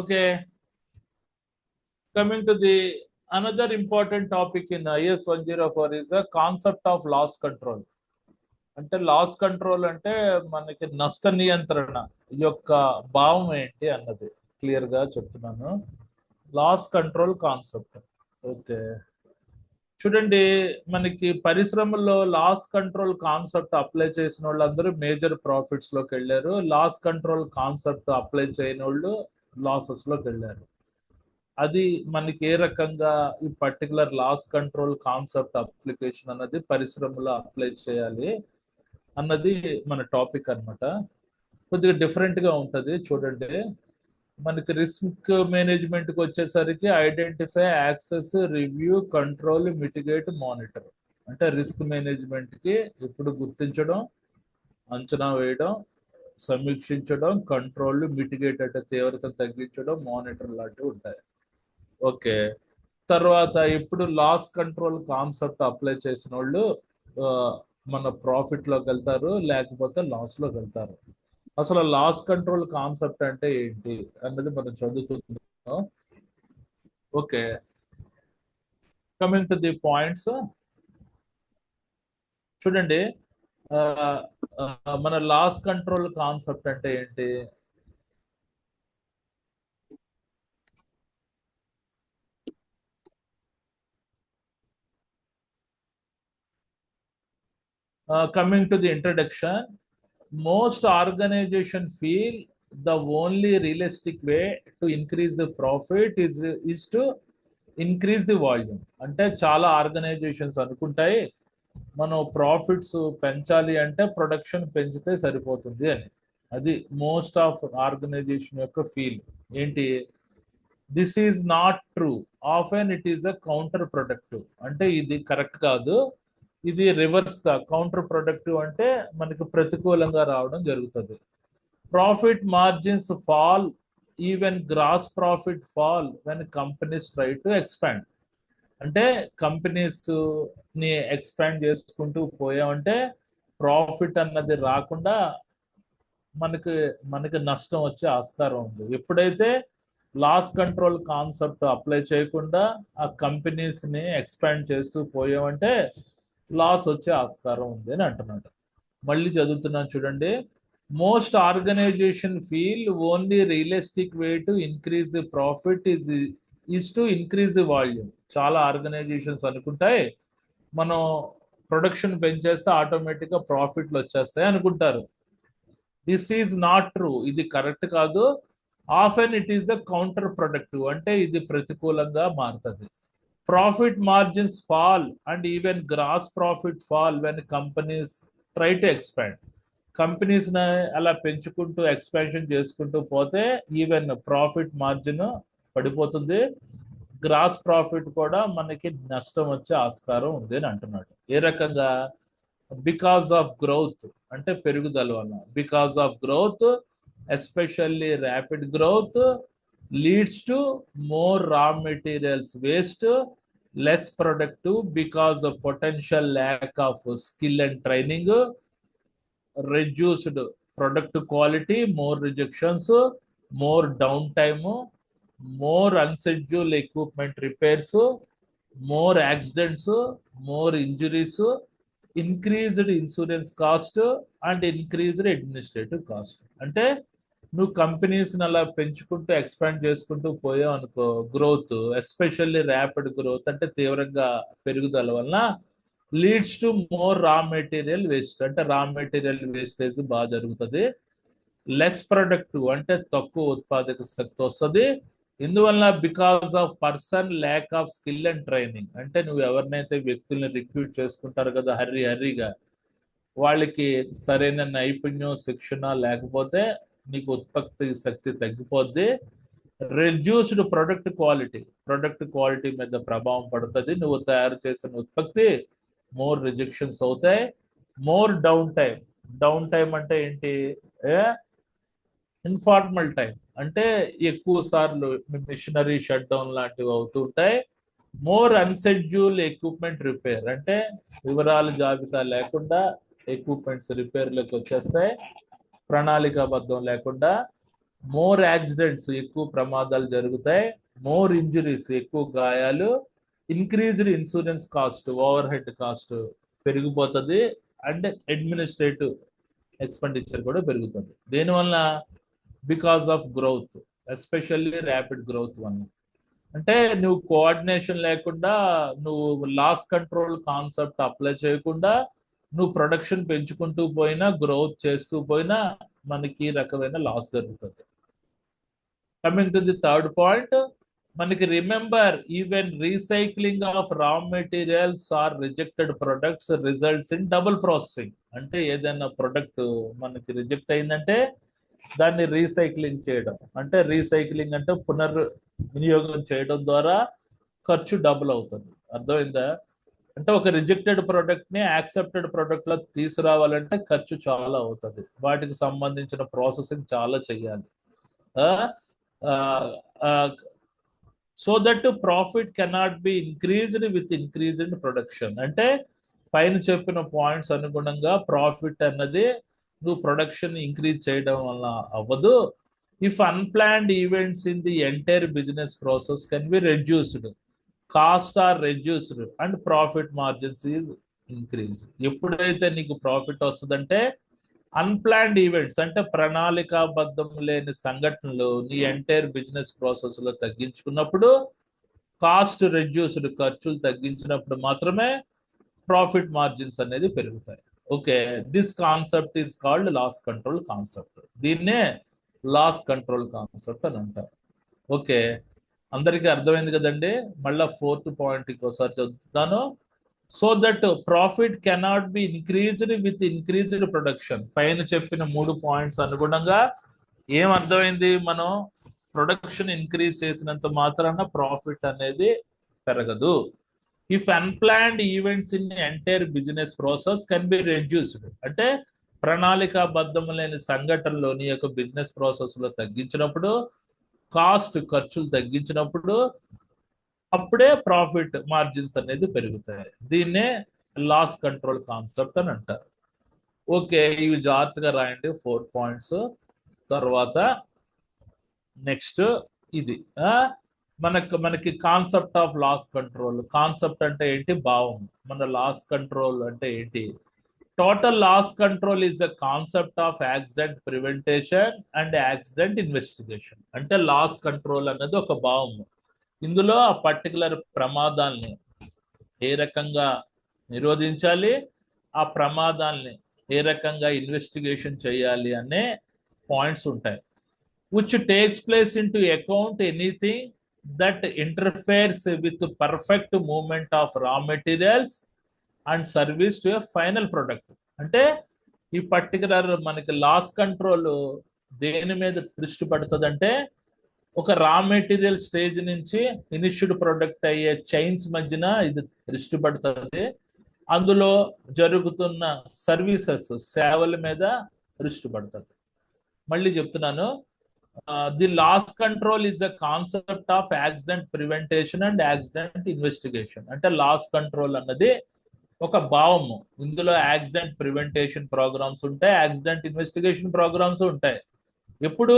Okay, coming to the another important topic in IS 104 is the concept of loss control. అంటే loss control అంటే మనకి నష్ట నియంత్రణ యొక్క భావం ఏంటి అన్నది క్లియర్ గా చెప్తున్నాను. Loss control concept. ఓకే, చూడండి, మనకి పరిశ్రమల్లో లాస్ కంట్రోల్ కాన్సెప్ట్ అప్లై చేసిన వాళ్ళందరూ మేజర్ ప్రాఫిట్స్ లోకి వెళ్ళారు. లాస్ కంట్రోల్ కాన్సెప్ట్ అప్లై చేయని వాళ్ళు లాసెస్ లోకి వెళ్ళారు. అది మనకి ఏ రకంగా ఈ particular loss control concept application అన్నది పరిశ్రమలో అప్లై చేయాలి అన్నది మన టాపిక్ అన్నమాట. కొద్దిగా డిఫరెంట్ గా ఉంటది. చూడండి, మనకి రిస్క్ మేనేజ్మెంట్ కి వచ్చేసరికి identify, access, review, control, mitigate, monitor. అంటే రిస్క్ మేనేజ్మెంట్ కి ఇప్పుడు గుర్తించడం, అంచనా వేయడం, సమీక్షించడం, కంట్రోల్, మిటిగేట్ అంటే తీవ్రతను తగ్గించడం, మానిటర్ లాంటివి ఉంటాయి. ఓకే, తర్వాత ఇప్పుడు లాస్ కంట్రోల్ కాన్సెప్ట్ అప్లై చేసిన వాళ్ళు మన ప్రాఫిట్ లోకి వెళ్తారు, లేకపోతే లాస్ లోకి వెళ్తారు. అసలు లాస్ కంట్రోల్ కాన్సెప్ట్ అంటే ఏంటి అన్నది మనం చదువుకుంటున్నాం. Okay, coming to the points. చూడండి, మన లాస్ కంట్రోల్ కాన్సెప్ట్ అంటే ఏంటి? Coming to the introduction, most organization feel the only realistic way to increase the profit is to increase the volume. అంటే చాలా ఆర్గనైజేషన్స్ అనుకుంటాయి మనం ప్రాఫిట్స్ పెంచాలి అంటే ప్రొడక్షన్ పెంచితే సరిపోతుంది అని. అది మోస్ట్ ఆఫ్ ఆర్గనైజేషన్ యొక్క ఫీల్ ఏంటి? This is not true, often it is a counterproductive. అంటే ఇది కరెక్ట్ కాదు, ఇది రివర్స్ గా కౌంటర్ ప్రొడక్టివ్ అంటే మనకి ప్రతికూలంగా రావడం జరుగుతుంది. Profit margins fall, even gross profit fall when companies try to expand. అంటే కంపెనీస్ ని ఎక్స్పాండ్ చేసుకుంటూ పోయామంటే ప్రాఫిట్ అన్నది రాకుండా మనకి మనకి నష్టం వచ్చే ఆస్కారం ఉంది. ఎప్పుడైతే లాస్ కంట్రోల్ కాన్సెప్ట్ అప్లై చేయకుండా ఆ కంపెనీస్ ని ఎక్స్పాండ్ చేస్తూ పోయామంటే లాస్ వచ్చే ఆస్కారం ఉంది అని అంటున్నాడు. మళ్ళీ చదువుతున్నాను చూడండి. Most organization feel only realistic way to increase the profit is to increase the volume. చాలా ఆర్గనైజేషన్స్ అనుకుంటాయి మనం ప్రొడక్షన్ పెంచేస్తే ఆటోమేటిక్ గా ప్రాఫిట్లు వచ్చేస్తాయి అనుకుంటారు. దిస్ ఈజ్ నాట్ ట్రూ, ఇది కరెక్ట్ కాదు. Often it is a counterproductive, అంటే ఇది ప్రతికూలంగా మారుతుంది. Profit margins fall and even gross profit fall when companies try to expand. Companies అలా పెంచుకుంటూ ఎక్స్పాన్షన్ చేసుకుంటూ పోతే ఈవెన్ ప్రాఫిట్ మార్జిన్ పడిపోతుంది, గ్రాస్ ప్రాఫిట్ కూడా మనకి నష్టం వచ్చే ఆస్కారం ఉంది అని అంటున్నాడు. ఏ రకంగా? బికాస్ ఆఫ్ గ్రోత్, అంటే పెరుగుదల వల్ల. Because of growth, especially rapid growth leads to more రా materials waste, less productive because of potential lack of skill and training, reduced product quality, more rejections, more downtime, more unscheduled equipment repairs, more accidents, more injuries, increased insurance cost and increased administrative cost. అంటే నువ్వు companies అలా పెంచుకుంటూ expand చేసుకుంటూ పోయావు అనుకో, growth especially rapid growth అంటే తీవ్రంగా పెరుగుదల వలన leads to more raw material waste, అంటే రా మెటీరియల్ వేస్టేజ్ బాగా జరుగుతుంది. లెస్ ప్రొడక్టివ్ అంటే తక్కువ ఉత్పాదక శక్తి వస్తుంది. ఇందువల్ల because of person lack of skill and training, అంటే నువ్వు ఎవరినైతే వ్యక్తుల్ని రిక్రూట్ చేసుకుంటారు కదా హర్రీగా, వాళ్ళకి సరైన నైపుణ్యం, శిక్షణ లేకపోతే నీకు ఉత్పత్తి శక్తి తగ్గిపోద్ది. రెడ్యూస్డ్ ప్రొడక్ట్ క్వాలిటీ మీద ప్రభావం పడుతుంది. నువ్వు తయారు చేసిన ఉత్పత్తి మోర్ రిజెక్షన్స్ అవుతాయి. మోర్ డౌన్ టైం అంటే ఏంటి? ఇన్ఫార్మల్ టైం, అంటే ఎక్కువ సార్లు మిషనరీ షట్ డౌన్ లాంటివి అవుతుంటాయి. మోర్ అన్షెడ్యూల్ ఎక్విప్మెంట్ రిపేర్, అంటే వివరాల జాబితా లేకుండా ఎక్విప్మెంట్స్ రిపేర్లకు వచ్చేస్తాయి, ప్రణాళికాబద్ధం లేకుండా. మోర్ యాక్సిడెంట్స్, ఎక్కువ ప్రమాదాలు జరుగుతాయి, మోర్ ఇంజురీస్, ఎక్కువ గాయాలు, increased insurance cost, over head cost పెరిగిపోతుంది, అండ్ అడ్మినిస్ట్రేటివ్ ఎక్స్పెండిచర్ కూడా పెరుగుతుంది. దేనివల్ల? Because of growth, especially rapid growth వల్ల. అంటే నువ్వు కోఆర్డినేషన్ లేకుండా, నువ్వు లాస్ కంట్రోల్ కాన్సెప్ట్ అప్లై చేయకుండా నువ్వు ప్రొడక్షన్ పెంచుకుంటూ పోయినా, గ్రోత్ చేస్తూ పోయినా మనకి ఈ రకమైన లాస్ జరుగుతుంది. Coming to the third point, మనకి remember even recycling of raw materials or rejected products results in double processing. అంటే ఏదైనా ప్రొడక్ట్ మనకి రిజెక్ట్ అయిందంటే దాన్ని రీసైక్లింగ్ చేయడం, అంటే రీసైక్లింగ్ అంటే వినియోగం చేయడం ద్వారా ఖర్చు డబుల్ అవుతుంది. అర్థమైందా? అంటే ఒక రిజెక్టెడ్ ప్రొడక్ట్ ని యాక్సెప్టెడ్ ప్రొడక్ట్ లో తీసుకురావాలంటే ఖర్చు చాలా అవుతుంది, వాటికి సంబంధించిన ప్రాసెసింగ్ చాలా చేయాలి. So that profit cannot be increased with increased production. అంటే పైన చెప్పిన పాయింట్స్ అనుగుణంగా ప్రాఫిట్ అన్నది నువ్వు ప్రొడక్షన్ ఇంక్రీజ్ చేయడం వల్ల అవ్వదు. If unplanned events in the entire business process can be reduced, cost are reduced and profit margins is increase. ఎప్పుడైతే నీకు ప్రాఫిట్ వస్తుందంటే అన్ప్లాన్డ్ ఈవెంట్స్, అంటే ప్రణాళికాబద్ధం లేని సంఘటనలు నీ ఎంటైర్ బిజినెస్ ప్రాసెస్ లో తగ్గించుకున్నప్పుడు, కాస్ట్ రెడ్యూస్డ్, ఖర్చులు తగ్గించినప్పుడు మాత్రమే ప్రాఫిట్ మార్జిన్స్ అనేది పెరుగుతాయి. Okay, this concept is called loss control concept. దీన్నే లాస్ కంట్రోల్ కాన్సెప్ట్ అని అంటారు. ఓకే, అందరికీ అర్థమైంది కదండి? మళ్ళా ఫోర్త్ పాయింట్ ఇంకోసారి చదువుతాను. So that profit cannot be increased with increased production. పైన చెప్పిన 3 పాయింట్స్ అనుగుణంగా ఏం అర్థమైంది? మనం ప్రొడక్షన్ ఇంక్రీజ్ చేసినంత మాత్రాన ప్రాఫిట్ అనేది పెరగదు. If unplanned events in entire business process can be reduced, అంటే ప్రణాళికాబద్ధం లేని సంఘటనలు నీ యొక్క బిజినెస్ ప్రాసెస్ లో తగ్గించినప్పుడు, కాస్ట్, ఖర్చులు తగ్గించినప్పుడు అప్పుడే ప్రాఫిట్ మార్జిన్స్ అనేది పెరుగుతాయి. దీన్నే లాస్ కంట్రోల్ కాన్సెప్ట్ అని అంటారు. ఓకే, ఇవి జాగ్రత్తగా రాయండి 4 పాయింట్స్. తర్వాత నెక్స్ట్ ఇది మనకి concept of loss control. Concept అంటే ఏంటి? భావం. మన లాస్ కంట్రోల్ అంటే ఏంటి? Total loss control is the concept of accident preventation and accident investigation. అంటే లాస్ కంట్రోల్ అన్నది ఒక భావం. ఇందులో ఆ పర్టికులర్ ప్రమాదాల్ని ఏ రకంగా నిరోధించాలి, ఆ ప్రమాదాల్ని ఏ రకంగా ఇన్వెస్టిగేషన్ చేయాలి అనే పాయింట్స్ ఉంటాయి. which takes place into account anything that interferes with perfect movement of raw materials and service to a final product. అంటే ఈ పర్టికులర్ మనకి లాస్ కంట్రోల్ దేని మీద దృష్టి పడుతుందంటే, ఒక రా మెటీరియల్ స్టేజ్ నుంచి ఫినిష్డ్ ప్రొడక్ట్ అయ్యే చైన్స్ మధ్యన ఇది దృష్టి పడుతుంది. అందులో జరుగుతున్న సర్వీసెస్, సేవల మీద దృష్టి పడుతుంది. మళ్ళీ చెప్తున్నాను, the loss control is the concept of accident preventation and accident investigation. అంటే లాస్ కంట్రోల్ అన్నది ఒక భావము. ఇందులో యాక్సిడెంట్ ప్రివెంటేషన్ ప్రోగ్రామ్స్ ఉంటాయి, యాక్సిడెంట్ ఇన్వెస్టిగేషన్ ప్రోగ్రామ్స్ ఉంటాయి. ఎప్పుడు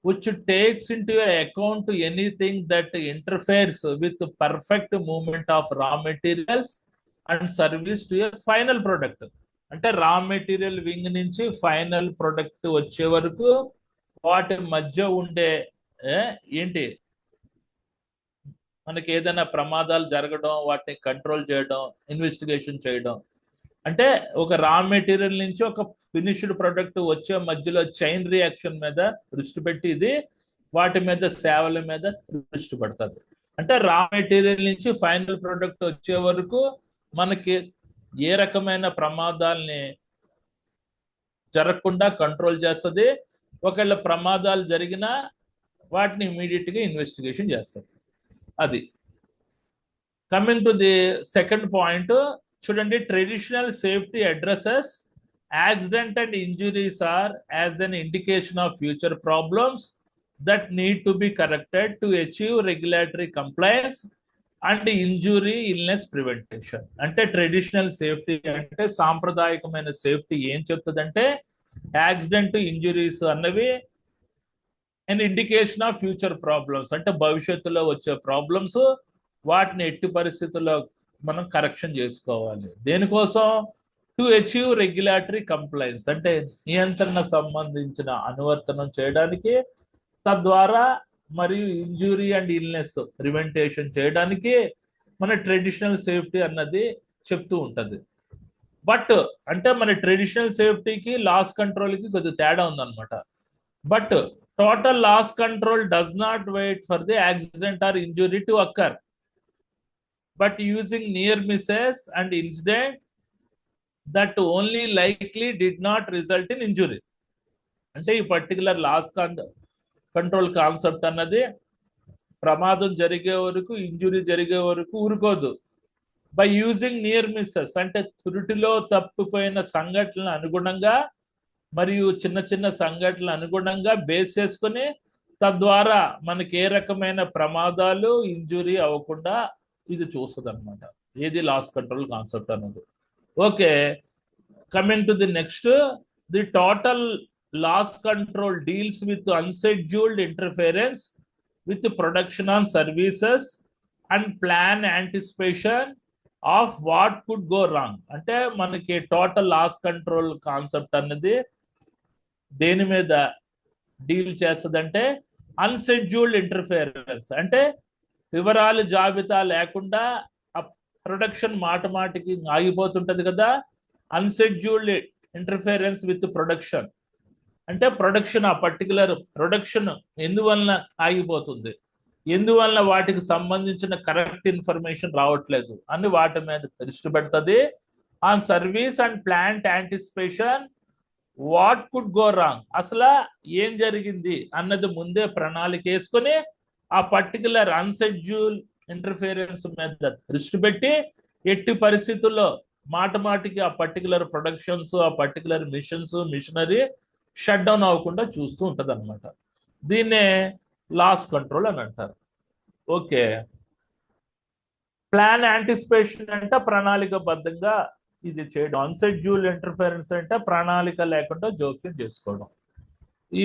which takes into account anything that interferes with perfect movement of raw materials and service to a final product. అంటే raw material wing నుంచి ఫైనల్ ప్రొడక్ట్ వచ్చే వరకు వాటి మధ్య ఉండే ఏంటి, మనకి ఏదైనా ప్రమాదాలు జరగడం, వాటిని కంట్రోల్ చేయడం, ఇన్వెస్టిగేషన్ చేయడం. అంటే ఒక రా మెటీరియల్ నుంచి ఒక ఫినిష్డ్ ప్రొడక్ట్ వచ్చే మధ్యలో చైన్ రియాక్షన్ మీద దృష్టి పెట్టి ఇది వాటి మీద, సేవల మీద దృష్టి పడుతుంది. అంటే రా మెటీరియల్ నుంచి ఫైనల్ ప్రొడక్ట్ వచ్చే వరకు మనకి ఏ రకమైన ప్రమాదాలని జరగకుండా కంట్రోల్ చేస్తుంది. ఒకవేళ ప్రమాదాలు జరిగినా వాటిని ఇమీడియట్ గా ఇన్వెస్టిగేషన్ చేస్తుంది. అది. Coming to the second point చూడండి, traditional safety addresses accident and injuries are as an indication of future problems that need to be corrected to achieve regulatory compliance and injury illness prevention. అంటే traditional safety అంటే సాంప్రదాయకమైన safety ఏం చెప్తుందంటే, accident, injuries అన్నవి and indication of future problems, అంటే భవిష్యత్తులో వచ్చే problems వాటిని ఎట్టి పరిస్థితుల్లో మనం కరెక్షన్ చేసుకోవాలి. దేనికోసం? టు అచీవ్ రెగ్యులేటరీ కంప్లైన్స్, అంటే నియంత్రణ సంబంధించిన అనువర్తనం చేయడానికి, తద్వారా మరియు ఇంజురీ అండ్ ఇల్నెస్ ప్రివెంటేషన్ చేయడానికి మన ట్రెడిషనల్ సేఫ్టీ అన్నది చెప్తూ ఉంటది. బట్ అంటే మన ట్రెడిషనల్ సేఫ్టీకి లాస్ కంట్రోల్కి కొద్దిగా తేడా ఉందన్నమాట. But total loss control does not wait for the accident or injury to occur, but using near misses and incident that only likely did not result in injury. అంటే ఈ particular loss control concept అన్నది ప్రమాదం జరిగే వరకు, injury జరిగే వరకు ఊరుకోదు. By using near missus, అంటే త్రుటిలో తప్పిపోయిన సంఘటనల అనుగుణంగా మరియు చిన్న చిన్న సంఘటనల అనుగుణంగా బేస్ చేసుకుని, తద్వారా మనకి ఏ రకమైన ప్రమాదాలు, ఇంజురీ అవ్వకుండా ఇది చూస్తుంది అనమాట. ఏది లాస్ కంట్రోల్ కాన్సెప్ట్ అన్నది. Okay, coming to the next, the total loss control deals with unscheduled interference with production on services and plan anticipation of what could go wrong. అంటే మనకి టోటల్ లాస్ కంట్రోల్ కాన్సెప్ట్ అన్నది దేని మీద deal చేస్తుందంటే unscheduled interference, అంటే వివరాలు జాబితా లేకుండా ప్రొడక్షన్ మాటికి ఆగిపోతుంటది కదా. అన్షెడ్యూల్డ్ ఇంటర్ఫిరెన్స్ విత్ ప్రొడక్షన్, అంటే ప్రొడక్షన్, ఆ పర్టికులర్ ప్రొడక్షన్ ఎందువలన ఆగిపోతుంది, ఎందువలన వాటికి సంబంధించిన కరెక్ట్ ఇన్ఫర్మేషన్ రావట్లేదు అని వాటి మీద దృష్టి పెడుతుంది. On service and plant anticipation what could go wrong, అసలు ఏం జరిగింది అన్నది ముందే ప్రణాళిక వేసుకొని ఆ పర్టికులర్ అన్షెడ్యూల్ ఇంటర్ఫిరెన్స్ మీద దృష్టి పెట్టి ఎట్టి పరిస్థితుల్లో మాటికి ఆ పర్టికులర్ ప్రొడక్షన్స్, ఆ పర్టికులర్ మిషనరీ షట్ డౌన్ అవ్వకుండా చూస్తూ ఉంటది అనమాట. దీన్నే లాస్ కంట్రోల్ అని అంటారు. ఓకే, ప్లాన్ యాంటిసిపేషన్ అంటే ప్రణాళికబద్ధంగా ఇది చేయడం. అన్షెడ్యూల్ ఇంటర్ఫిరెన్స్ అంటే ప్రణాళిక లేకుండా జోక్యం చేసుకోవడం. ఈ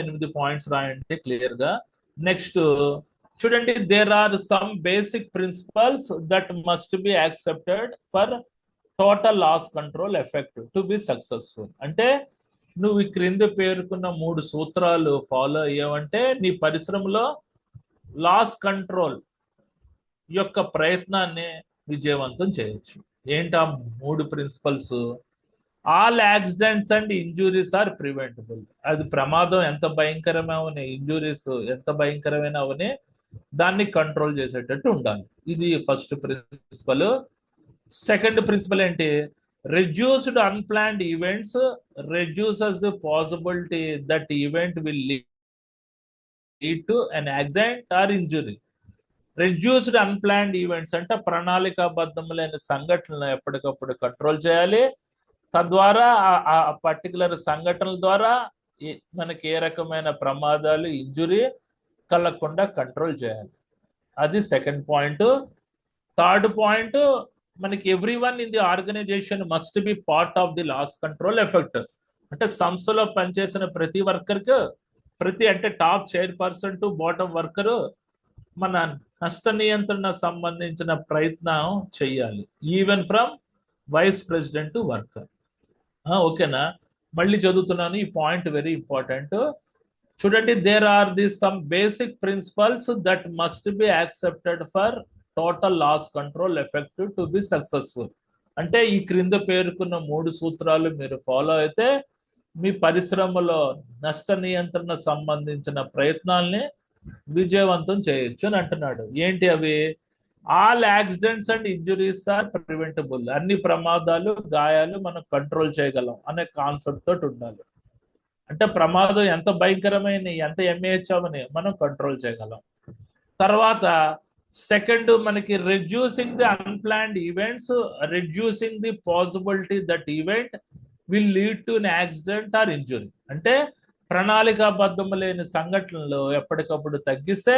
8 పాయింట్స్ రాయండి క్లియర్ గా. నెక్స్ట్ చూడండి, there are some basic principles that must be accepted for total loss control effect to be successful. అంటే నువ్వు ఈ క్రింద పేర్కొన్న 3 సూత్రాలు ఫాలో అయ్యావంటే నీ పరిశ్రమలో లాస్ కంట్రోల్ యొక్క ప్రయత్నాన్ని విజయవంతం చేయొచ్చు. ఏంటా 3 principles? All accidents and injuries are preventable. అది ప్రమాదం ఎంత భయంకరమైన, ఇంజురీస్ ఎంత భయంకరమైన అవని దాన్ని కంట్రోల్ చేసేటట్టు ఉండాలి. ఇది ఫస్ట్ ప్రిన్సిపల్. సెకండ్ ప్రిన్సిపల్ ఏంటి? Reduced unplanned events reduces the possibility that event will lead to an accident or injury. Reduced unplanned events అంటే ప్రణాళికాబద్ధములైన సంఘటనలు ఎప్పటికప్పుడు కంట్రోల్ చేయాలి. తద్వారా ఆ పర్టికులర్ సంఘటనల ద్వారా మనకి ఏ రకమైన ప్రమాదాలు, ఇంజురీ కలగకుండా కంట్రోల్ చేయాలి. అది సెకండ్ పాయింట్. థర్డ్ పాయింట్, మనకి everyone in the organization must be part of the loss control effect. అంటే సంస్థలో పనిచేసిన ప్రతి వర్కర్కి, అంటే top chairperson to bottom worker మన నష్ట నియంత్రణ సంబంధించిన ప్రయత్నం చేయాలి. Even from vice president to worker. ఓకేనా? మళ్ళీ చదువుతున్నాను, ఈ పాయింట్ వెరీ ఇంపార్టెంట్. చూడండి, there are the some basic principles that must be accepted for total loss control effect to be successful. అంటే ఈ క్రింద పేర్కొన్న 3 సూత్రాలు మీరు ఫాలో అయితే మీ పరిశ్రమలో నష్ట నియంత్రణ సంబంధించిన ప్రయత్నాల్ని విజయవంతం చేయొచ్చు అని అంటున్నాడు. ఏంటి అవి? All accidents and injuries are preventable. అన్ని ప్రమాదాలు, గాయాలు మనం కంట్రోల్ చేయగలం అనే కాన్సెప్ట్ తోటి ఉండాలి. అంటే ప్రమాదం ఎంత భయంకరమైన, ఎంత ఎంఏహెచ్ అవని మనం కంట్రోల్ చేయగలం. తర్వాత సెకండ్ మనకి reducing the unplanned events reducing the possibility that event will lead to an accident or injury. అంటే ప్రణాళికాబద్ధం లేని సంఘటనలు ఎప్పటికప్పుడు తగ్గిస్తే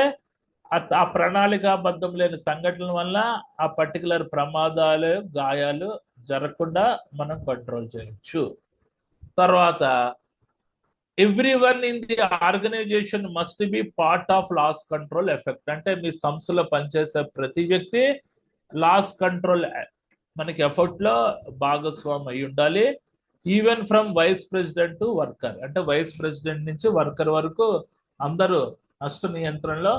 ఆ ప్రణాళికాబద్ధం లేని సంఘటనల వల్ల ఆ పర్టికులర్ ప్రమాదాలు, గాయాలు జరగకుండా మనం కంట్రోల్ చేయొచ్చు. తర్వాత everyone in the organization must be part of loss control effect. అంటే మీ సంస్థలో పనిచేసే ప్రతి వ్యక్తి లాస్ కంట్రోల్ మనకి ఎఫర్ట్ లో భాగస్వామి అయి ఉండాలి. Even from vice president to worker, అంటే వైస్ ప్రెసిడెంట్ నుంచి వర్కర్ వరకు అందరూ నష్ట నియంత్రణలో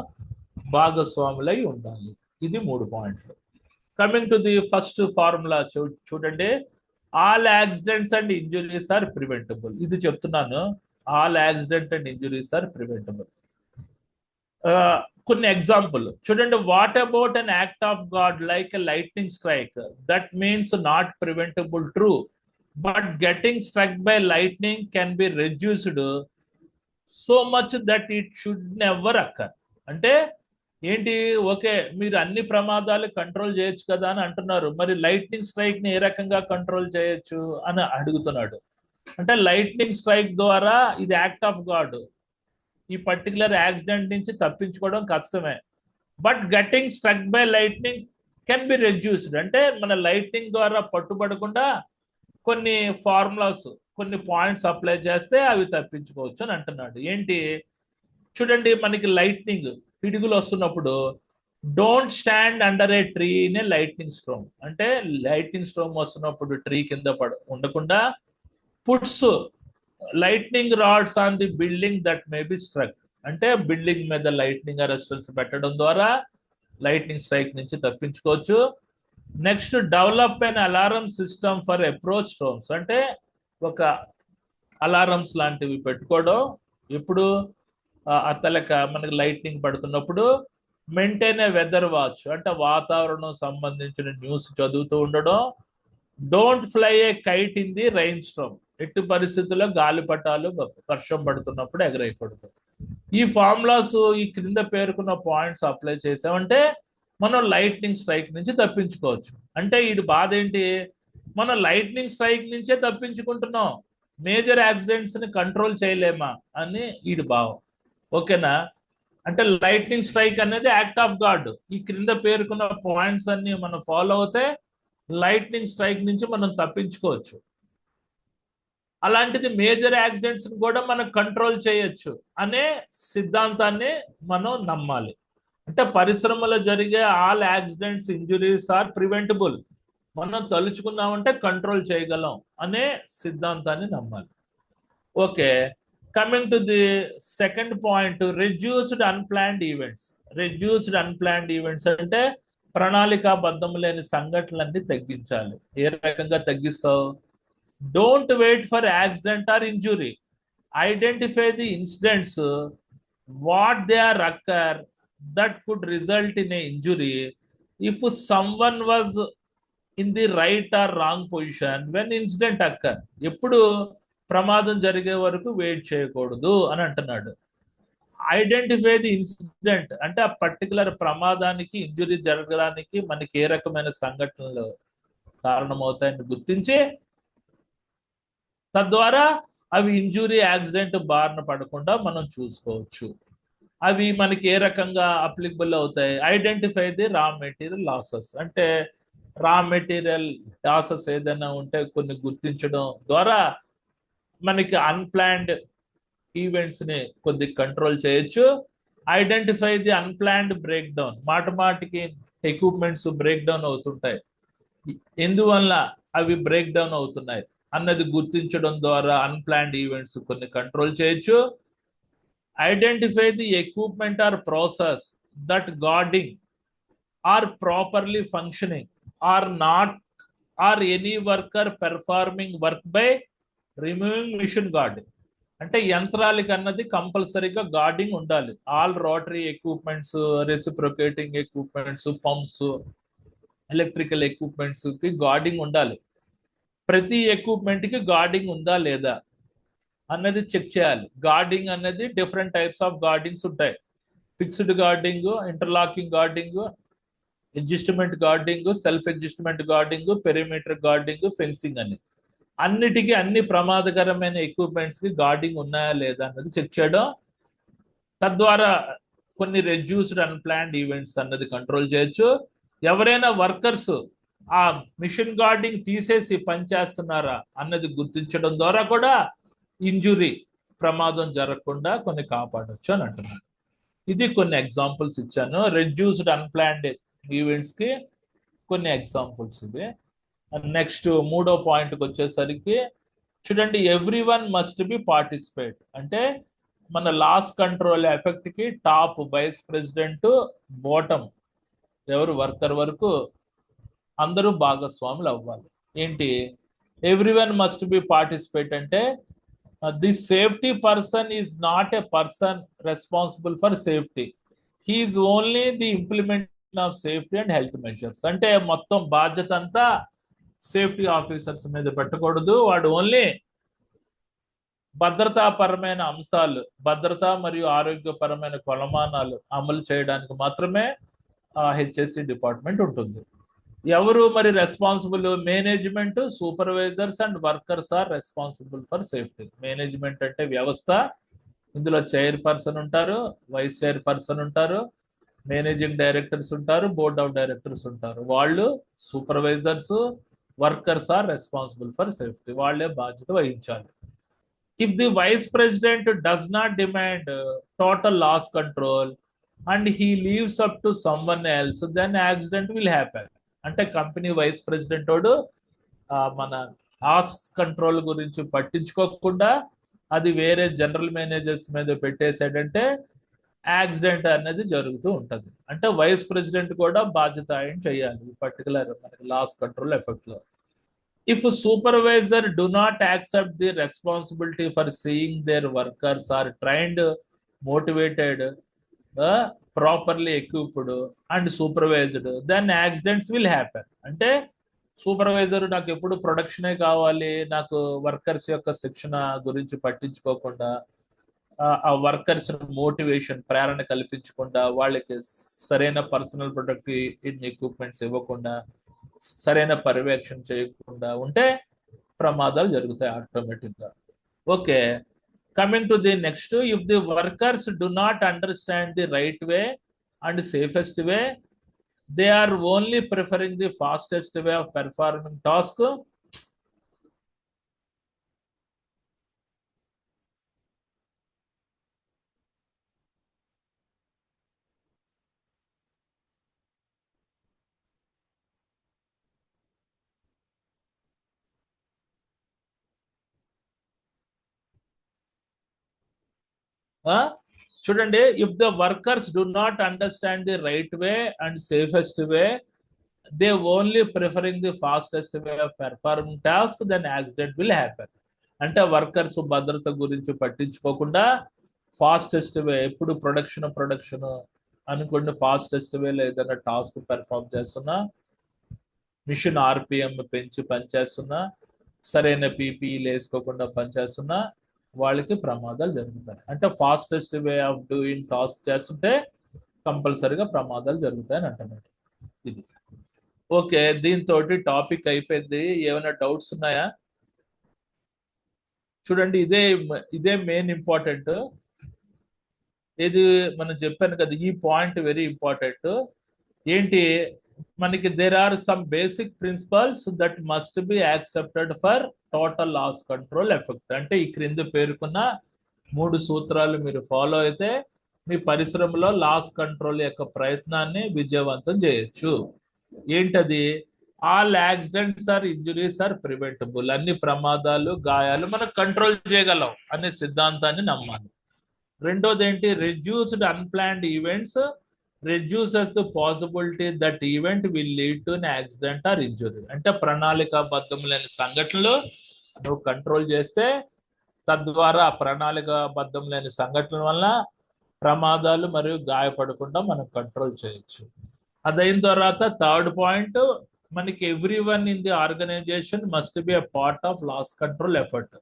భాగస్వాములై ఉండాలి. ఇది 3 పాయింట్లు. Coming to the first formula చూడండి, all accidents and injuries are preventable. ఇది చెప్తున్నాను, all accident and injuries are preventable. కొన్ని ఎగ్జాంపుల్ చూడండి. What about an act of God like a lightning strike? That means not preventable, true, but getting struck by lightning can be reduced so much that it should never occur. అంటే ఏంటి, okay మీరు అన్ని ప్రమాదాలు control చేయొచ్చు కదా అని అంటున్నారు, మరి లైట్నింగ్ స్ట్రైక్ ని ఏ రకంగా కంట్రోల్ చేయొచ్చు అని అడుగుతున్నాడు. అంటే లైట్నింగ్ స్ట్రైక్ ద్వారా ఇది యాక్ట్ ఆఫ్ గాడ్, ఈ పర్టికులర్ యాక్సిడెంట్ నుంచి తప్పించుకోవడం కష్టమే. But getting struck by lightning can be reduced, అంటే మన లైట్నింగ్ ద్వారా పట్టుబడకుండా కొన్ని ఫార్ములాస్, కొన్ని పాయింట్స్ అప్లై చేస్తే అవి తప్పించుకోవచ్చు అని అంటున్నాడు. ఏంటి చూడండి, మనకి లైట్నింగ్ పిడుగులు వస్తున్నప్పుడు don't stand under a tree in a lightning storm. అంటే లైట్నింగ్ స్ట్రోమ్ వస్తున్నప్పుడు ట్రీ కింద ఉండకుండా puts lightning rods on the building that may be struck, అంటే బిల్డింగ్ మీద లైట్నింగ్ అరెస్టర్స్ పెట్టడం ద్వారా లైట్నింగ్ స్ట్రైక్ నుంచి తప్పించుకోవచ్చు. Next, develop an alarm system for approach storms, అంటే ఒక అలారమ్స్ లాంటివి పెట్టుకోవడం ఎప్పుడు అతలక మనకి లైట్నింగ్ పడుతున్నప్పుడు. మెయింటైన్ ఏ వెదర్ వాచ్, అంటే వాతావరణం సంబంధించిన న్యూస్ చదువుతూ ఉండడం. Don't fly A kite in the rain storm, ఎట్టి పరిస్థితుల్లో గాలిపటాలు వర్షం పడుతున్నప్పుడు ఎగరైకూడదు. ఈ ఫార్ములాస్, ఈ క్రింద పేర్కొన్న పాయింట్స్ అప్లై చేసామంటే మనం లైట్నింగ్ స్ట్రైక్ నుంచి తప్పించుకోవచ్చు. అంటే ఈ బాధ ఏంటి, మనం లైట్నింగ్ స్ట్రైక్ నుంచే తప్పించుకుంటున్నాం, మేజర్ యాక్సిడెంట్స్ ని కంట్రోల్ చేయలేమా అని ఈ భావం. ఓకేనా? అంటే లైట్నింగ్ స్ట్రైక్ అనేది యాక్ట్ ఆఫ్ గాడ్. ఈ క్రింద పేర్కొన్న పాయింట్స్ అన్ని మనం ఫాలో అవుతే లైట్నింగ్ స్ట్రైక్ నుంచి మనం తప్పించుకోవచ్చు. అలాంటిది మేజర్ యాక్సిడెంట్స్ కూడా మనం కంట్రోల్ చేయొచ్చు అనే సిద్ధాంతాన్ని మనం నమ్మాలి. అంటే పరిశ్రమలో జరిగే all accidents, injuries are preventable, మనం తలుచుకున్నామంటే కంట్రోల్ చేయగలం అనే సిద్ధాంతాన్ని నమ్మాలి. Okay, coming to the second point, reduced unplanned events. Reduced unplanned events అంటే ప్రణాళికాబద్ధం లేని సంఘటనలన్నీ తగ్గించాలి. ఏ రకంగా తగ్గిస్తావు? Don't wait for accident or injury, identify the incidents what they are occur that could result in a injury if someone was in the right or wrong position when incident occur. ఎప్పుడు ప్రమాదం జరిగే వరకు wait చేయకూడదు అని అంటున్నాడు. Identify the incident అంటే ఆ particular ప్రమాదానికి, ఇంజురీ జరగడానికి మనకి ఏ రకమైన సంఘటనలు కారణమవుతాయని గుర్తించి తద్వారా అవి ఇంజురీ, యాక్సిడెంట్ బారిన పడకుండా మనం చూసుకోవచ్చు. అవి మనకి ఏ రకంగా అప్లికబుల్ అవుతాయి? Identify the raw material losses, అంటే రా మెటీరియల్ లాసెస్ ఏదైనా ఉంటే కొన్ని గుర్తించడం ద్వారా మనకి అన్ప్లాన్డ్ ఈవెంట్స్ ని కొద్ది కంట్రోల్ చేయొచ్చు. Identify the unplanned break down, మాటికి ఎక్విప్మెంట్స్ బ్రేక్ డౌన్ అవుతుంటాయి, ఎందువల్ల అవి బ్రేక్ డౌన్ అవుతున్నాయి అన్నది గుర్తించడం ద్వారా అన్ప్లాన్డ్ ఈవెంట్స్ కొన్ని కంట్రోల్ చేయొచ్చు. Identify the equipment or process that guarding are properly functioning or not or any worker performing work by removing machine guarding. అంటే యంత్రాలకి అన్నది కంపల్సరీగా గార్డింగ్ ఉండాలి. All rotary equipments, reciprocating equipments, pumps, electrical equipments కి guarding ఉండాలి. ప్రతి equipment కి guarding ఉందా లేదా అన్నది చెక్ చేయాలి. గార్డింగ్ అనేది డిఫరెంట్ టైప్స్ ఆఫ్ గార్డింగ్స్ ఉంటాయి. Fixed guarding, interlocking guarding, adjustment guarding, self adjustment guarding, perimeter guarding, fencing అని. అన్నిటికీ అన్ని ప్రమాదకరమైన ఎక్విప్మెంట్స్ కి గార్డింగ్ ఉన్నాయా లేదా అన్నది చెక్ చేయడం, తద్వారా కొన్ని రెడ్యూస్డ్ అన్ప్లాన్డ్ ఈవెంట్స్ అన్నది కంట్రోల్ చేయొచ్చు. ఎవరైనా వర్కర్స్ ఆ మిషన్ గార్డింగ్ తీసేసి పనిచేస్తున్నారా అన్నది గుర్తించడం ద్వారా కూడా ఇంజురీ, ప్రమాదం జరగకుండా కొన్ని కాపాడొచ్చు అని అంటున్నాను. ఇది కొన్ని ఎగ్జాంపుల్స్ ఇచ్చాను. రెడ్యూస్డ్ అన్ప్లాన్డ్ ఈవెంట్స్ కి కొన్ని ఎగ్జాంపుల్స్ ఇవి. నెక్స్ట్ మూడో పాయింట్కి వచ్చేసరికి చూడండి, ఎవ్రీవన్ మస్ట్ బి పార్టిసిపేట్. అంటే మన లాస్ కంట్రోల్ ఎఫెక్ట్ కి టాప్ వైస్ ప్రెసిడెంట్, బాటమ్ ఎవరు వర్కర్ వరకు అందరూ భాగస్వాములు అవ్వాలి. ఏంటి ఎవ్రీవన్ మస్ట్ బి పార్టిసిపేట్ అంటే the safety person is not a person responsible for safety, he is only the implementation of safety and health measures. అంటే మొత్తం బాధ్యత అంతా సేఫ్టీ ఆఫీసర్స్ మీద పెట్టకూడదు. వాడు ఓన్లీ భద్రతాపరమైన అంశాలు, భద్రత మరియు ఆరోగ్యపరమైన కొలమానాలు అమలు చేయడానికి మాత్రమే హెచ్ఎస్సి డిపార్ట్మెంట్ ఉంటుంది. ఎవరు మరి responsible? Management, supervisors and workers are responsible for safety. Management అంటే వ్యవస్థ, ఇందులో చైర్పర్సన్ ఉంటారు, వైస్ చైర్పర్సన్ ఉంటారు, మేనేజింగ్ డైరెక్టర్స్ ఉంటారు, బోర్డ్ ఆఫ్ డైరెక్టర్స్ ఉంటారు. వాళ్ళు supervisors, workers are responsible for safety, వాళ్ళే బాధ్యత వహించాలి. If the vice president does not demand total loss control and he leaves up to someone else, then accident will happen. అంటే company vice president వాడు మన loss control గురించి పట్టించుకోకుండా అది వేరే జనరల్ మేనేజర్స్ మీద పెట్టేసాడంటే యాక్సిడెంట్ అనేది జరుగుతూ ఉంటుంది. అంటే వైస్ ప్రెసిడెంట్ కూడా బాధ్యత ఆయన చేయాలి పర్టికులర్ మనకి లాస్ కంట్రోల్ ఎఫెక్ట్ లో. If a supervisor do not accept the responsibility for seeing their workers are trained, motivated, properly equipped and supervised, then accidents will happen. అంటే సూపర్వైజర్ నాకు ఎప్పుడు ప్రొడక్షనే కావాలి, నాకు వర్కర్స్ యొక్క శిక్షణ గురించి పట్టించుకోకుండా, ఆ వర్కర్స్ మోటివేషన్ ప్రేరణ కల్పించకుండా, వాళ్ళకి సరైన పర్సనల్ ప్రొటెక్టివ్ ఎక్విప్మెంట్స్ ఇవ్వకుండా, సరైన పర్యవేక్షణ చేయకుండా ఉంటే ప్రమాదాలు జరుగుతాయి ఆటోమేటిక్ గా. Okay, coming to the next, if the workers do not understand the right way and safest way, they are only preferring the fastest way of performing task. చూడండి, if the workers do not understand the right way and safest way, they only preferring the fastest way of performing task, then accident will happen. అంటే workers భద్రత గురించి పట్టించుకోకుండా fastest వే, ఎప్పుడు production అనుకోండి, fastest వేలో ఏదైనా task perform చేస్తున్నా, machine RPM పెంచి పనిచేస్తున్నా, సరైన పీపీఈలు వేసుకోకుండా పనిచేస్తున్నా వాళ్ళకి ప్రమాదాలు జరుగుతాయి. అంటే fastest way of doing task చేస్తుంటే కంపల్సరీగా ప్రమాదాలు జరుగుతాయని అంటున్నాడు. ఇది ఓకే, దీంతో టాపిక్ అయిపోయింది. ఏమైనా డౌట్స్ ఉన్నాయా? చూడండి, ఇదే మెయిన్ ఇంపార్టెంట్. ఇది మనం చెప్పాను కదా, ఈ పాయింట్ వెరీ ఇంపార్టెంట్. ఏంటి మనకి, there are some basic principles that must be accepted for total loss control effect. అంటే ఈ క్రింద పేర్కొన్న 3 సూత్రాలు మీరు ఫాలో అయితే మీ పరిశ్రమలో లాస్ కంట్రోల్ యొక్క ప్రయత్నాన్ని విజయవంతం చేయొచ్చు. ఏంటది? All accidents are injuries are preventable. అన్ని ప్రమాదాలు, గాయాలు మనం కంట్రోల్ చేయగలం అనే సిద్ధాంతాన్ని నమ్మాలి. రెండోది ఏంటి? Reduced unplanned events reduces the possibility that event will lead to an accident or injury. అంటే ప్రణాళికాబద్ధం లేని సంఘటనలు నువ్వు కంట్రోల్ చేస్తే తద్వారా ప్రణాళికాబద్ధం లేని సంఘటనల వల్ల ప్రమాదాలు మరియు గాయపడకుండా మనం కంట్రోల్ చేయొచ్చు. అదైన తర్వాత థర్డ్ పాయింట్, మనకి everyone in the organization must be a part of loss control effort.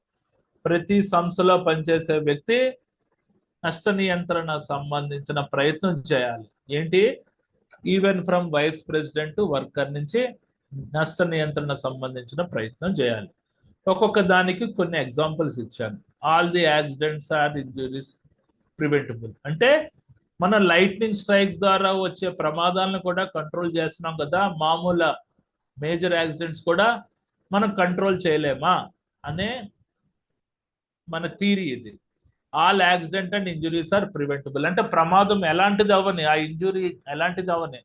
ప్రతి సంస్థలో పనిచేసే వ్యక్తి నష్ట నియంత్రణ సంబంధించిన ప్రయత్నం చేయాలి. ఏంటి? Even from vice president worker నుంచి నష్ట నియంత్రణ సంబంధించిన ప్రయత్నం చేయాలి. ఒక్కొక్క దానికి కొన్ని ఎగ్జాంపుల్స్ ఇచ్చాను. All the accidents are injuries preventable అంటే మన లైట్నింగ్ స్ట్రైక్స్ ద్వారా వచ్చే ప్రమాదాలను కూడా కంట్రోల్ చేస్తున్నాం కదా, మామూలు మేజర్ యాక్సిడెంట్స్ కూడా మనం కంట్రోల్ చేయలేమా అనే మన థీరీ ఇది. All accident and injuries are preventable. అంటే ప్రమాదం ఎలాంటిది అవని, ఆ ఇంజురీ ఎలాంటిది అవని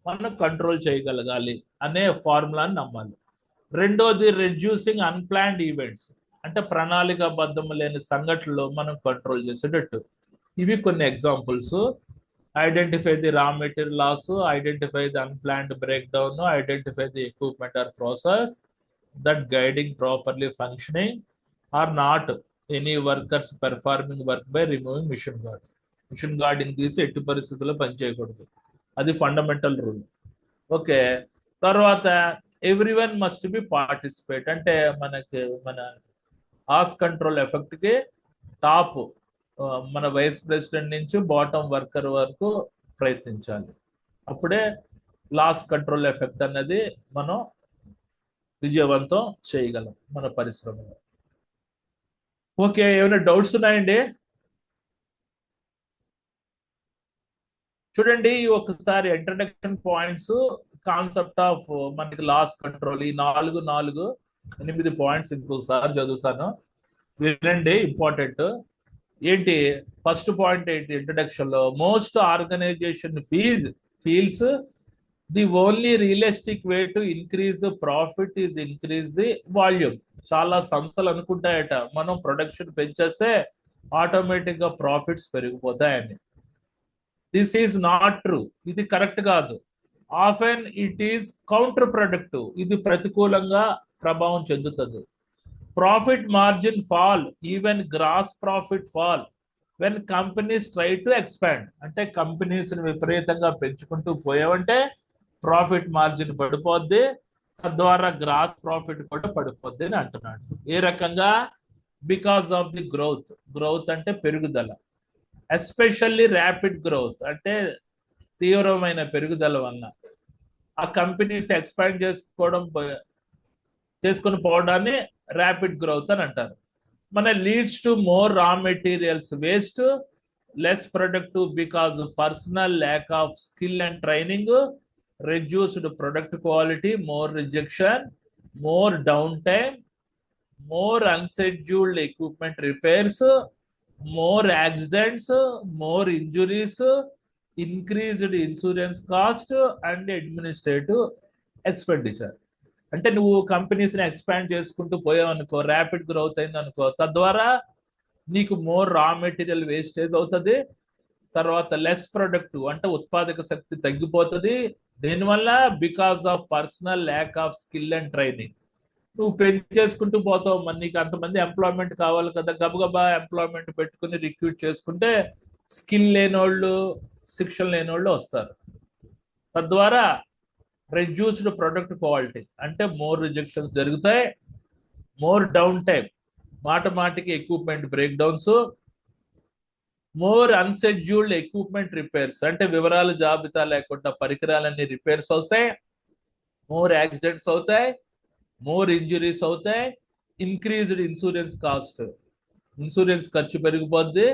మనం కంట్రోల్ చేయగలగాలి అనే ఫార్ములాని నమ్మాలి. రెండోది రెడ్యూసింగ్ అన్ప్లాన్డ్ ఈవెంట్స్, అంటే ప్రణాళికాబద్ధం లేని సంఘటనలు మనం కంట్రోల్ చేసేటట్టు. ఇవి కొన్ని examples. Identify the raw material loss, identify the unplanned break down, identify the equipment or process that guiding properly functioning or not any workers performing work by removing machine guard. Machine guarding తీసి ఎట్టి పరిస్థితుల్లో పనిచేయకూడదు, అది fundamental rule. Okay. తర్వాత everyone must be participate, అంటే మనకి మన ఆస్ కంట్రోల్ ఎఫెక్ట్ కి టాప్ మన వైస్ ప్రెసిడెంట్ నుంచి బాటమ్ వర్కర్ వరకు ప్రయత్నించాలి. అప్పుడే లాస్ కంట్రోల్ ఎఫెక్ట్ అన్నది మనం విజయవంతం చేయగలం మన పరిశ్రమలో. ఓకే, ఏమైనా డౌట్స్ ఉన్నాయండి? చూడండి ఒకసారి ఇంట్రడక్షన్ పాయింట్స్, కాన్సెప్ట్ ఆఫ్ మనకి లాస్ కంట్రోల్, ఈ 8 పాయింట్స్ ఇంకొకసారి చదువుతాను, వినండి, ఇంపార్టెంట్. ఏంటి ఫస్ట్ పాయింట్ ఏంటి ఇంట్రడక్షన్ లో? Most organization feels the only realistic way to increase the profit is increase the volume. చాలా సంస్థలు అనుకుంటాయట మనం ప్రొడక్షన్ పెంచేస్తే ఆటోమేటిక్ గా ప్రాఫిట్స్ పెరిగిపోతాయని. దిస్ ఈజ్ నాట్ ట్రూ, ఇది కరెక్ట్ కాదు. Often it is counter productive, ఇది ప్రతికూలంగా ప్రభావం చెందుతుంది. Profit margin fall, even gross profit fall when companies try to expand. అంటే కంపెనీస్ విపరీతంగా పెంచుకుంటూ పోయావంటే ప్రాఫిట్ మార్జిన్ పడిపోద్ది, తద్వారా గ్రాస్ ప్రాఫిట్ కూడా పడిపోద్ది అని అంటున్నాడు. ఏ రకంగా? బికాస్ ఆఫ్ ది గ్రోత్ అంటే పెరుగుదల, ఎస్పెషల్లీ ర్యాపిడ్ గ్రోత్ అంటే తీవ్రమైన పెరుగుదల వలన ఆ కంపెనీస్ ఎక్స్పాండ్ చేసుకొని పోవడాన్ని ర్యాపిడ్ గ్రోత్ అని అంటారు. మన లీడ్స్ టు మోర్ రా materials waste, less productive because personal lack of skill and training, reduced product quality, more rejection, more downtime, more unscheduled equipment repairs, more accidents, more injuries, increased insurance cost and administrative expenditure. అంటే నువ్వు companies ని expand చేసుకుంటూ పోయావు అనుకో, rapid growth అయింది అనుకో, తద్వారా నీకు more raw material wastage అవుతుంది. తర్వాత లెస్ ప్రొడక్టివ్ అంటే ఉత్పాదక శక్తి తగ్గిపోతుంది. దీనివల్ల because of personal lack of skill and training, నువ్వు పెంచేసుకుంటూ పోతావు. మరి నీకు అంతమంది ఎంప్లాయ్మెంట్ కావాలి కదా, గబగబా ఎంప్లాయ్మెంట్ పెట్టుకుని రిక్రూట్ చేసుకుంటే స్కిల్ లేనోళ్ళు, శిక్షణ లేనోళ్ళు వస్తారు. తద్వారా రెడ్యూస్డ్ ప్రొడక్ట్ క్వాలిటీ అంటే మోర్ రిజెక్షన్స్ జరుగుతాయి, మోర్ డౌన్ టైం, మాటికి equipment break downs, more unscheduled equipment repairs అంటే వివరాల జాబితా లేకుండా పరికరాలన్నీ రిపేర్స్ వస్తాయి, మోర్ యాక్సిడెంట్స్ అవుతాయి, మోర్ ఇంజురీస్ అవుతాయి, ఇంక్రీజ్డ్ ఇన్సూరెన్స్ కాస్ట్, ఇన్సూరెన్స్ ఖర్చు పెరిగిపోద్ది,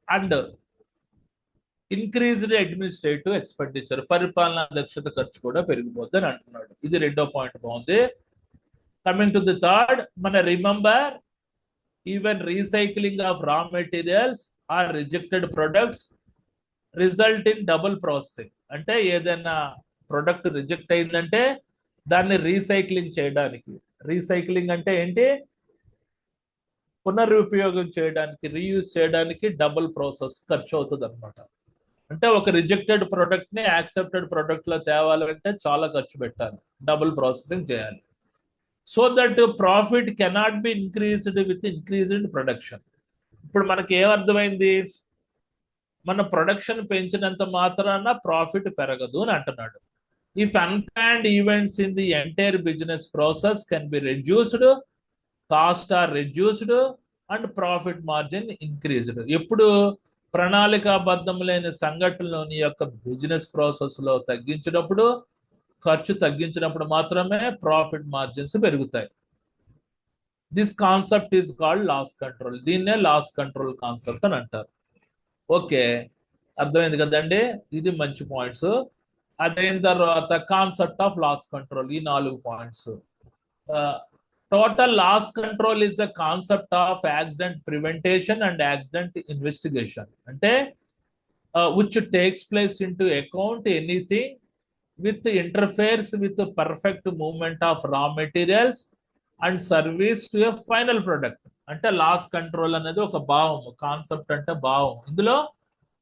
అండ్ ఇంక్రీజ్డ్ అడ్మినిస్ట్రేటివ్ ఎక్స్పెండిచర్ పరిపాలనా దక్షత ఖర్చు కూడా పెరిగిపోద్ది అని అంటున్నాడు. ఇది రెండో పాయింట్ బాగుంది. కమింగ్ టు ది థర్డ్, మన remember even recycling of raw materials or rejected products result in double processing. అంటే ఏదైనా ప్రొడక్ట్ రిజెక్ట్ అయిందంటే దాన్ని రీసైక్లింగ్ చేయడానికి, రీసైక్లింగ్ అంటే ఏంటి, పునరుపయోగం చేయడానికి, రీయూజ్ చేయడానికి డబుల్ ప్రాసెస్ ఖర్చు అవుతుంది అనమాట. అంటే ఒక రిజెక్టెడ్ ప్రొడక్ట్ ని యాక్సెప్టెడ్ ప్రొడక్ట్ లో తేవాలంటే చాలా ఖర్చు పెట్టాలి, డబుల్ ప్రాసెసింగ్ చేయాలి. So that profit cannot be increased with increased production. ఇప్పుడు మనకి ఏమర్థమైంది, మన ప్రొడక్షన్ పెంచినంత మాత్రాన ప్రాఫిట్ పెరగదు అని అంటున్నాడు. If unplanned events in the entire business process can be reduced, cost are reduced and profit margin increased. ఎప్పుడు ప్రణాళికాబద్ధం లేని సంఘటనలు నీ యొక్క బిజినెస్ ప్రాసెస్ లో తగ్గించినప్పుడు, ఖర్చు తగ్గించినప్పుడు మాత్రమే ప్రాఫిట్ మార్జిన్స్ పెరుగుతాయి. This concept is called loss control. దీన్నే లాస్ కంట్రోల్ కాన్సెప్ట్ అని అంటారు. ఓకే, అర్థమైంది కదండి, ఇది మంచి పాయింట్స్. అదైన తర్వాత కాన్సెప్ట్ ఆఫ్ లాస్ కంట్రోల్, ఈ 4 points. Total loss control is the concept of accident prevention and accident investigation. అంటే which takes place into account anything with interferes with the perfect movement of raw materials and service to a final product. అంటే loss control అనేది ఒక భావం, concept అంటే భావం. ఇందులో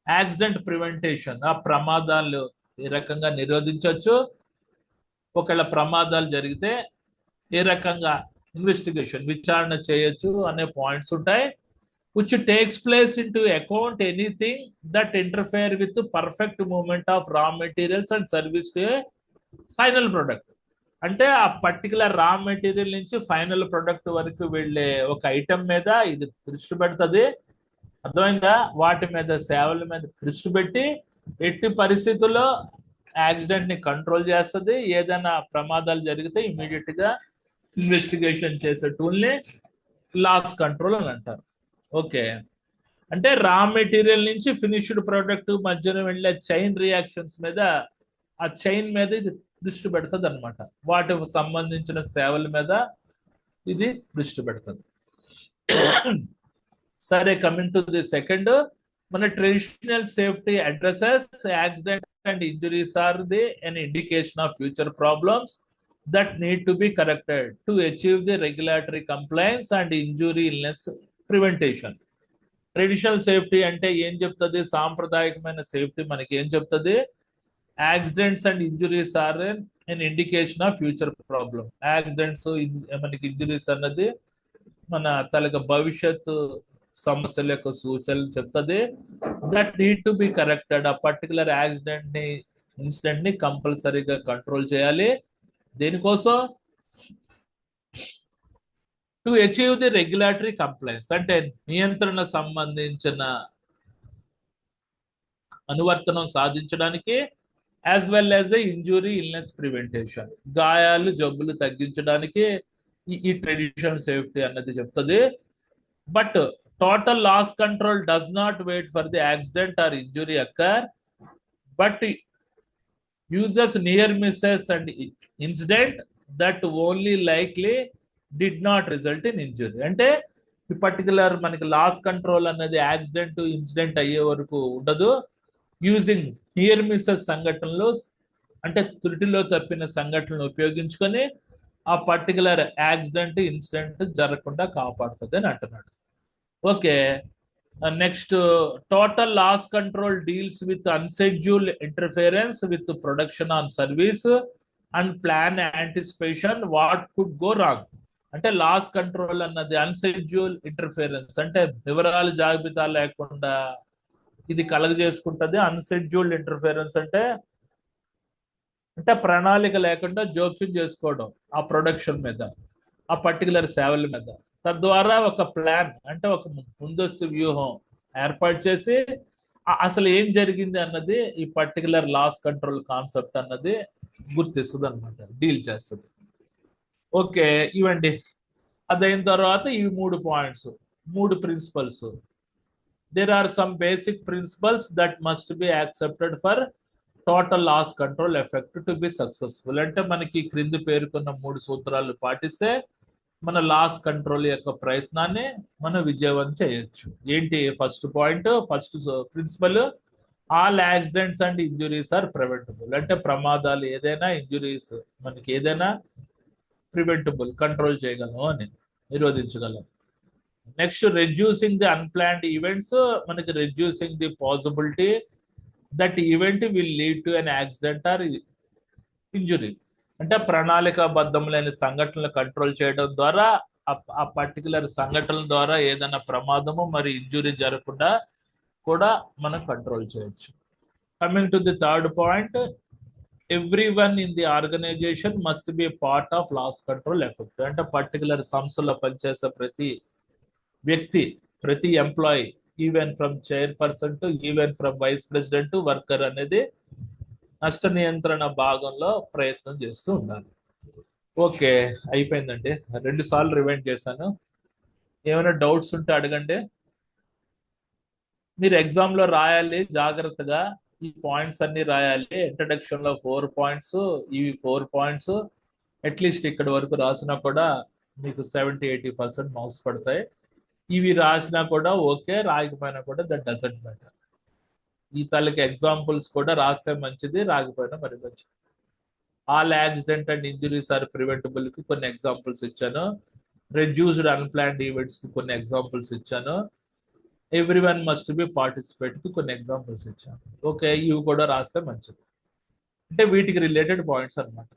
accident prevention, ఆ ప్రమాదాలు ఏ రకంగా నిరోధించవచ్చు, ఒకవేళ ప్రమాదాలు జరిగితే ఏ రకంగా ఇన్వెస్టిగేషన్ విచారణ చేయొచ్చు అనే పాయింట్స్ ఉంటాయి. which takes place into account anything that interfere with the perfect movement of raw materials and service to a final product. అంటే ఆ పర్టికులర్ రా మెటీరియల్ నుంచి ఫైనల్ ప్రొడక్ట్ వరకు వెళ్ళే ఒక ఐటమ్ మీద ఇది దృష్టి పెడుతుంది. అర్థమైందా? వాటి మీద, సేవల మీద దృష్టి పెట్టి ఎట్టి పరిస్థితుల్లో యాక్సిడెంట్ ని కంట్రోల్ చేస్తుంది. ఏదైనా ప్రమాదాలు జరిగితే ఇమీడియట్ గా ఇన్వెస్టిగేషన్ చేసే టూల్ ని లాస్ కంట్రోల్ అని అంటారు. ఓకే, అంటే రా మెటీరియల్ నుంచి ఫినిష్డ్ ప్రోడక్ట్ మధ్యన వెళ్ళే చైన్ రియాక్షన్స్ మీద, ఆ చైన్ మీద ఇది దృష్టి పెడుతుంది అనమాట. వాటికి సంబంధించిన సేవల మీద ఇది దృష్టి పెడుతుంది. సరే, కమింగ్ టు ది సెకండ్, మన traditional safety addresses accident and injuries are the an indication of future problems that need to be corrected to achieve the regulatory compliance and injury illness prevention. Traditional safety అంటే ఏం చెప్తుంది? సాంప్రదాయకమైన safety మనకి ఏం చెప్తుంది? Accidents and injuries are an indication of future problem. Accidents, మనకి injuries అన్నది మన తలక భవిష్యత్తు సమస్యల యొక్క సూచనలు చెప్తుంది. That need to be corrected. ఆ పర్టికులర్ యాక్సిడెంట్ ని, ఇన్సిడెంట్ ని కంపల్సరీగా కంట్రోల్ చేయాలి. దేనికోసం? To achieve the regulatory compliance, అంటే నియంత్రణ సంబంధించిన అనువర్తనం సాధించడానికి, as well as the injury illness preventation, గాయాలు జబ్బులు తగ్గించడానికి ఈ ట్రెడిషనల్ సేఫ్టీ అన్నది చెప్తుంది. But total loss control does not wait for the accident or injury occur, but uses near misses and incident that only likely did not result in injury. అంటే ఈ particular మనకి loss control అన్నది accident, incident అయ్యే వరకు ఉండదు. Using near missus సంఘటనలు, అంటే త్రుటిలో తప్పిన సంఘటనలు ఉపయోగించుకొని ఆ పర్టికులర్ యాక్సిడెంట్, ఇన్సిడెంట్ జరగకుండా కాపాడుతుంది అని అంటున్నాడు. Okay, next, total loss control deals with unscheduled interference with production on service and plan anticipation what could go wrong. అంటే లాస్ కంట్రోల్ అన్నది అన్షెడ్యూల్ ఇంటర్ఫిరెన్స్, అంటే వివరాలు జాబితా లేకుండా ఇది కలగజేసుకుంటది. అన్షెడ్యూల్డ్ ఇంటర్ఫిరెన్స్ అంటే ప్రణాళిక లేకుండా జోక్యం చేసుకోవడం ఆ ప్రొడక్షన్ మీద, ఆ పర్టికులర్ సేవల మీద. తద్వారా ఒక ప్లాన్, అంటే ఒక ముందస్తు వ్యూహం ఏర్పాటు చేసి అసలు ఏం జరిగింది అన్నది ఈ పర్టికులర్ లాస్ కంట్రోల్ కాన్సెప్ట్ అన్నది గుర్తిస్తుంది అనమాట, డీల్ చేస్తుంది. ఓకే, ఇవండి. అదైన తర్వాత ఇవి 3 points, 3 principles. There are some basic principles that must be accepted for total loss control effect to be successful. అంటే మనకి క్రింది పేర్కొన్న 3 సూత్రాలు పాటిస్తే మన లాస్ కంట్రోల్ యొక్క ప్రయత్నాన్ని మనం విజయవంతం చేయొచ్చు. ఏంటి first point, first principle? All accidents and injuries are preventable. అంటే ప్రమాదాలు ఏదైనా, ఇంజురీస్ మనకి ఏదైనా ప్రివెంటబుల్, కంట్రోల్ చేయగలం అని, నిరోధించగలం. Next, reducing the unplanned events, మనకి reducing the possibility that event will lead to an accident or injury. అంటే ప్రణాళికాబద్ధం లేని సంఘటనలు కంట్రోల్ చేయడం ద్వారా ఆ పర్టికులర్ సంఘటనల ద్వారా ఏదైనా ప్రమాదము మరి ఇంజురీ జరగకుండా కూడా మనం కంట్రోల్ చేయొచ్చు. Coming to the third point, everyone in the organization must be part of loss control effect. అంటే పర్టికులర్ సంస్థలో పనిచేసే ప్రతి వ్యక్తి, ప్రతి employee, even from chairperson to even from vice president, worker అనేది నష్ట నియంత్రణ భాగంలో ప్రయత్నం చేస్తూ ఉండాలి. ఓకే, అయిపోయిందండి. 2 సార్లు రివైండ్ చేశాను. ఏమైనా డౌట్స్ ఉంటే అడగండి. మీరు ఎగ్జామ్ లో రాయాలి జాగ్రత్తగా, ఈ పాయింట్స్ అన్ని రాయాలి. ఇంట్రడక్షన్ లో 4 పాయింట్స్, ఇవి 4 పాయింట్స్. అట్లీస్ట్ ఇక్కడ వరకు రాసినా కూడా మీకు 70-80% మార్క్స్ పడతాయి. ఇవి రాసినా కూడా ఓకే, రాయకపోయినా కూడా దట్ డజంట్ మ్యాటర్. ఈ తలకి ఎగ్జాంపుల్స్ కూడా రాస్తే మంచిది, రాకపోయినా మరి మంచిది. All accident and injuries are preventable కి కొన్ని ఎగ్జాంపుల్స్ ఇచ్చాను. రెడ్యూస్డ్ అన్ప్లాన్డ్ ఈవెంట్స్ కి కొన్ని ఎగ్జాంపుల్స్ ఇచ్చాను. ఎవ్రీవన్ మస్ట్ బి పార్టిసిపేట్ కి కొన్ని ఎగ్జాంపుల్స్ ఇచ్చాను. ఓకే, ఇవి కూడా రాస్తే మంచిది. అంటే వీటికి రిలేటెడ్ పాయింట్స్ అన్నమాట.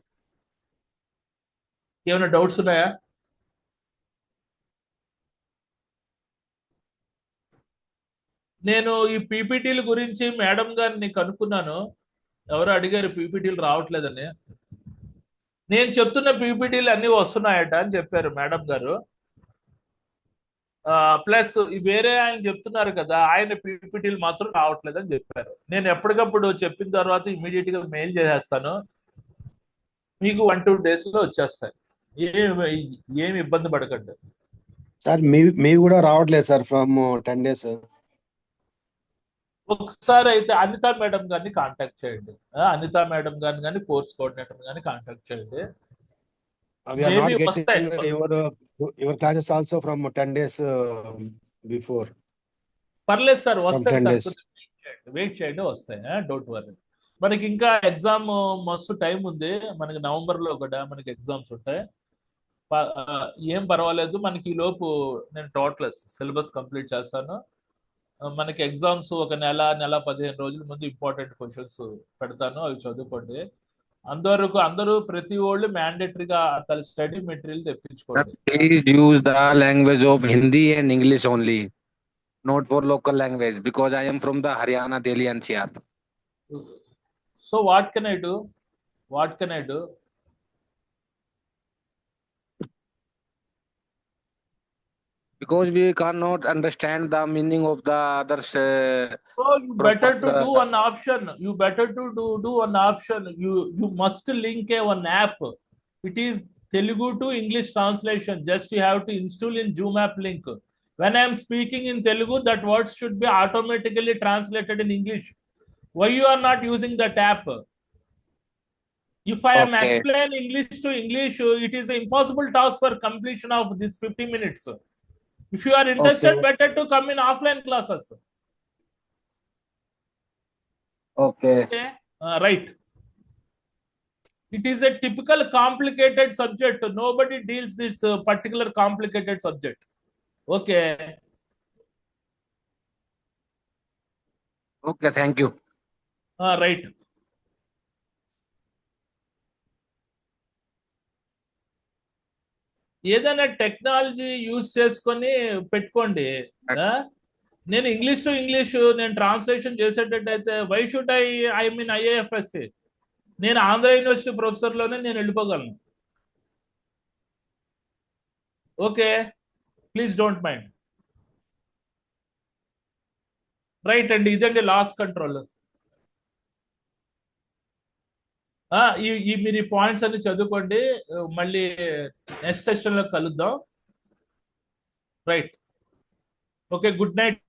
ఏమైనా డౌట్స్ ఉన్నాయా? నేను ఈ పీపీటీల గురించి మేడం గారిని కనుక్కున్నాను. ఎవరు అడిగారు పీపీటీలు రావట్లేదని. నేను చెప్తున్న పీపీటీలు అన్ని వస్తున్నాయట అని చెప్పారు మేడం గారు. ప్లస్ వేరే ఆయన చెప్తున్నారు కదా, ఆయన పీపీటీలు మాత్రం రావట్లేదని చెప్పారు. నేను ఎప్పటికప్పుడు చెప్పిన తర్వాత ఇమీడియట్ గా మెయిల్ చేసేస్తాను, మీకు 1-2 days లో వచ్చేస్తాయి. ఏమి ఇబ్బంది పడకండి సార్. మీ కూడా రావట్లేదు సార్ ఫ్రమ్ 10 days. ఒకసారి అయితే అనితా మేడం గారిని కాంటాక్ట్ చేయండి. అనితా మేడం గారిని కానీ కోర్స్ కోఆర్డినేటర్ గారిని కాంటాక్ట్ చేయండి. We are not maybe getting వస్తాయి. your classes also from 10 days before. పర్లేదు సార్, From వస్తాయి 10 సార్, days. వెయిట్ చేయండి, వస్తాయి. Don't worry. మనకి ఇంకా ఎగ్జామ్ మస్తు టైం ఉంది. మనకి నవంబర్ లో కూడా మనకి ఎగ్జామ్స్ ఉంటాయి. ఏం పర్వాలేదు, మనకి ఈ లోపు నేను టోటల్ సిలబస్ కంప్లీట్ చేస్తాను. మనకి ఎగ్జామ్స్ ఒక నెల 15 రోజుల ముందు ఇంపార్టెంట్ క్వశ్చన్స్ పెడతాను, అవి చదువుకోండి. అందరూ ప్రతి వాళ్ళు మ్యాండేటరీగా తన study material Sir, తెప్పించుకోండి. please use the language of Hindi and English only, not for local language, because I am from the Haryana, Delhi NCR. So what can I do? Because we cannot understand the meaning of the others. So you better to do an option. You better to do an option. You must link one app. It is Telugu to English translation. Just you have to install in Zoom app link. When I am speaking in Telugu, that words should be automatically translated in English. Why you are not using that app? If I am Okay. explaining English to English, it is an impossible task for completion of this 50 minutes. If you are interested, Okay. better to come in offline classes. Okay. Okay, right. It is a typical complicated subject. Nobody deals this particular complicated subject. Okay. Okay, thank you. Right. ఏదైనా technology use చేసుకొని పెట్టుకోండి. నేను English to English నేను translation చేసేటట్టయితే why should I mean IAFSC? నేను Andhra university ప్రొఫెసర్లోనే నేను వెళ్ళిపోగలను. Okay, please don't mind. Right అండి, ఇదండి లాస్ట్ కంట్రోల్. మీరు ఈ పాయింట్స్ అన్ని చదువుకోండి. మళ్ళీ నెక్స్ట్ సెషన్ లో కలుద్దాం. రైట్. Okay, good night.